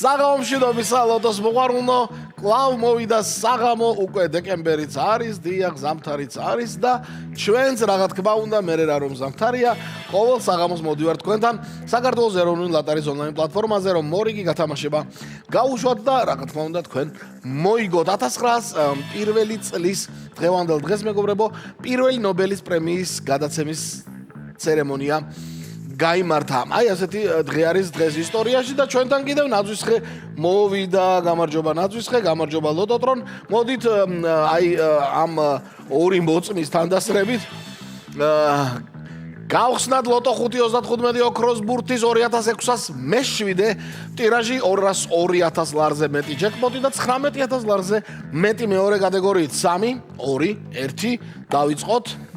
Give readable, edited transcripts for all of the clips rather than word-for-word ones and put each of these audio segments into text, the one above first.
საღამომშვიდობისა ლოტოს მოყვარულნო, კლავ მოვიდა საღამო, უკვე დეკემბერიც არის, დიახ, ზამთარიც არის და ჩვენც რა თქმა უნდა, მე რა რომ ზამთარია, ყოველ საღამოს მოდივარ თქვენთან საქართველოს ეროვნული ლატარის ონლაინ პლატფორმაზე, რომ მორიგი გათამაშება გაუშვათ და რა თქმა უნდა თქვენ მოიგოთ 1900 პირველი წლის დღევანდელ დღეს მეგობრებო, პირველი ნობელის პრემიის გადაცემის ცერემონია გაიმართა. აი ასეთი დღე არის დღეს ისტორიაში და ჩვენთან კიდევ ნაძვისხე მოვიდა, გამარჯობა ნაძვისხე, გამარჯობა ლოტოტრონ. მოდით აი ამ ორი მოწმის თანდასწრებით გავხსნათ ლოტო 5.35 ოქროს ბურთის 2600 მე-7 ტირაჟი 202.000 ლარზე მეტი ჯეკპოტი და 19.000 ლარზე მეტი მეორე კატეგორიით 3, 2, 1 დავიწყოთ.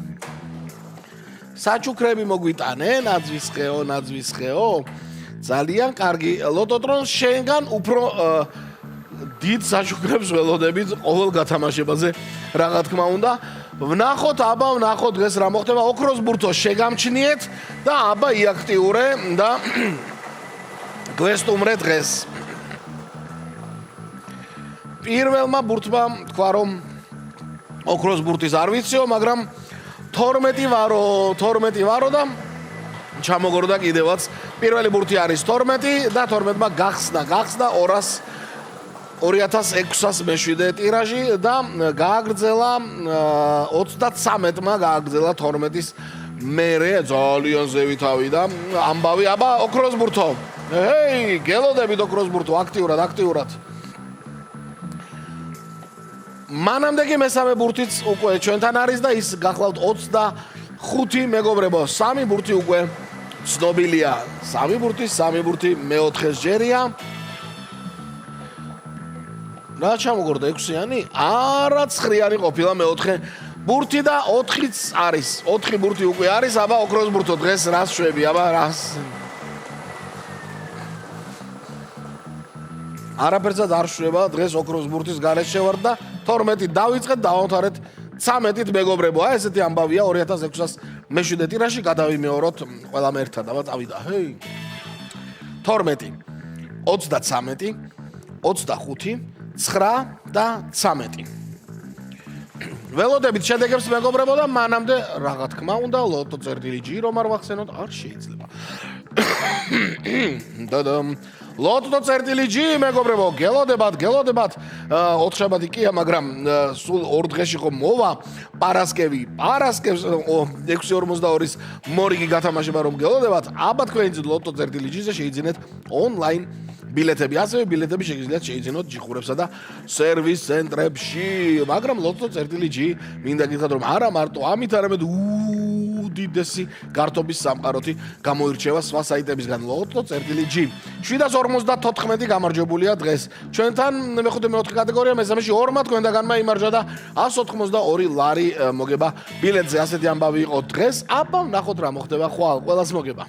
საჩუქრები მოგვიტანე, ნაძვისხეო. ძალიან კარგი. ლოტოტრონ შენგან უფრო დიდ საჩუქრებს ველოდებით ყოველ გათამაშებაზე, რა თქმა უნდა. ვნახოთ დღეს რა მოხდება. ოქროს ბურთო შეგამჩნიეთ და აბა იაქტიურე და გვესტუმრე დღეს. პირველმა ბურთმა თქვა რომ ოქროს ბურთის არ ვიციო, მაგრამ 12 ვარო და ჩამოგორდა კიდევაც. პირველი ბურთი არის 12 და 12-მა გახსნა 2600 მე-7 ტირაჟი და გააგრძელა 33-მა გააგრძელა 12-ის მერე ძალიან ზევითავი და ამბავი. აბა ოქროს ბურთო. ჰეი, გელოდებით ოქროს ბურთო, აქტიურად. მანამდე კი მესამე ბურთიც უკვე ჩვენთან არის და ის გახლავთ 25 მეგობრებო. 3 ბურთი უკვე ცნობილია. 3 ბურთი მე-4-ს ჯერია. რა ჩამოგორდა 6-იანი? არა 9-იანი ყოფილა მე-4 ბურთი და 4-იც არის. 4 ბურთი უკვე არის. აბა ოქროს ბურთო დღეს რას შვები? აბა რას? არაფერსაც არ შვება დღეს ოქროს ბურთის გარეშე შევარ და 12 დავიწყეთ დავამთავრეთ 13-ით მეგობრებო. აი ესეთი ამბავია 2600 მე-7 ტირაჟი გადავიმეოროთ ყველამ ერთად. აბა წავიდა. ჰეი. 12 33 25 9 და 13. ველოდებით შედეგებს მეგობრებო და მანამდე რა თქმა უნდა ლოტო წერტილი G რომ არ ვახსენოთ არ შეიძლება. ლოტო წერტილი G მეგობრებო, გელოდებათ 4 კია, მაგრამ სულ 2 დღეში ხომ მოვა პარასკევს 6.42-ის მორიგი გათამაშება რომ გელოდებათ. აბა თქვენი ლოტო წერტილი G-ზე შეიძინეთ ონლაინ ბილეთები, ასევე ბილეთები შეგიძლიათ შეიძინოთ ჯიხურებსა და სერვის ცენტრებში, მაგრამ ლოტო წერტილი G მინდა გითხრათ რომ არა მარტო ამით, არამედ უდიდესი გართობის სამყაროთი გამოირჩევა სხვა საიტებისგან. ლოტო წერტილი G 754 გამარჯვებულია დღეს. ჩვენთან მეხუთე მეოთხე კატეგორია, მესამეში 2-მა თქვენთაგანმა იმარჯვა და 182 ლარი მოგება ბილეთზე. ასეთი ამბავი იყო დღეს. აბა ვნახოთ რა მოხდება ხვალ, ყველას მოგება.